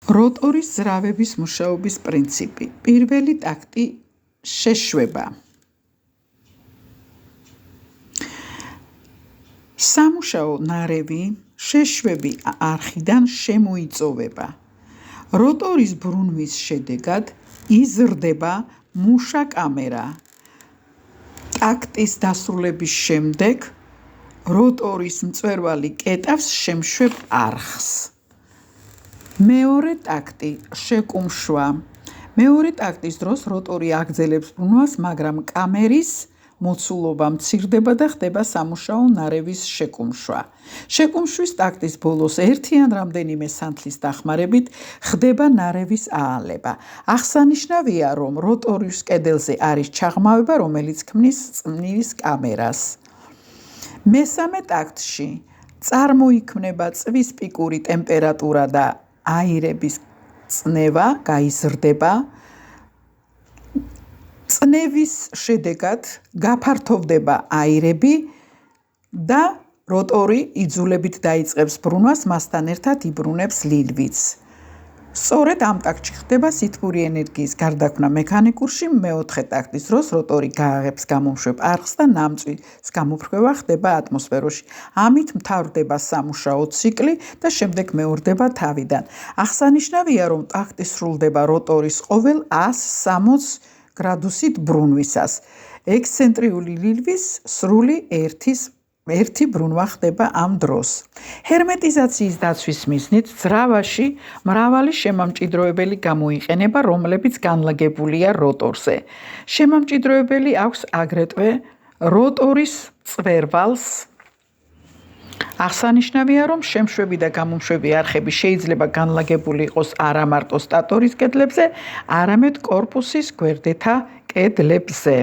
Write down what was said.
როტორის ძრავების მუშაობის პრინციპი. პირველი ტაქტი შეშვება. სამუშაო ნარევი შეშვები არხიდან შემოიწოვება. როტორის ბრუნვის შედეგად იზრდება მუშა კამერა. ტაქტის დასრულების შემდეგ როტორის მწვერვალი კეტავს შემშვებ არხს. მეორე ტაქტი შეკუმშვა. მეორე ტაქტის დროს როტორი აგრძელებს ბრუნვას, მაგრამ კამერის მოცულობა მცირდება და ხდება სამუშაო ნარევის შეკუმშვა. შეკუმშვის ტაქტის ბოლოს ერთი ან რამდენიმე სანთლის დახმარებით ხდება ნარევის აალება. აღსანიშნავია, რომ როტორის კედელზე არის ჩაღრმავება, რომელიც ქმნის წნივის კამერას. მესამე ტაქტში წარმოიქმნება წვის პიკური ტემპერატურა და აირების წნევა გაიზრდება. წნევის შედეგად გაფართოვდება აირები და როტორი იძულებით დაიწყებს ბრუნვას, მასთან ერთად იბრუნებს ლილვიც. სწორედ ამ ტაქტში ხდება სითბური ენერგიის გარდაქმნა მექანიკურში. მეოთხე ტაქტის დროს როტორი გააღებს გამომშვებ არხს და ნამწვის გამოფრქვევა ხდება ატმოსფეროში. ამით მთავრდება სამუშაო ციკლი და შემდეგ მეორდება თავიდან. აღსანიშნავია, რომ ტაქტი სრულდება როტორის ყოველ 160 გრადუსით ბრუნვისას. ექსცენტრიული ლილვის სრული ერთი ბრუნვა ხდება ამ დროს. ჰერმეტიზაციის დაცვის მიზნით ძრავაში მრავალი შემამჭიდროებელი გამოიყენება, რომლებიც განლაგებულია როტორზე. შემამჭიდროებელი აქვს აგრეთვე როტორის მწვერვალს. აღსანიშნავია, რომ შემშვები და გამომშვები არხები შეიძლება განლაგებული იყოს არა მარტო სტატორის კედლებზე, არამედ კორპუსის გვერდეთა კედლებზე.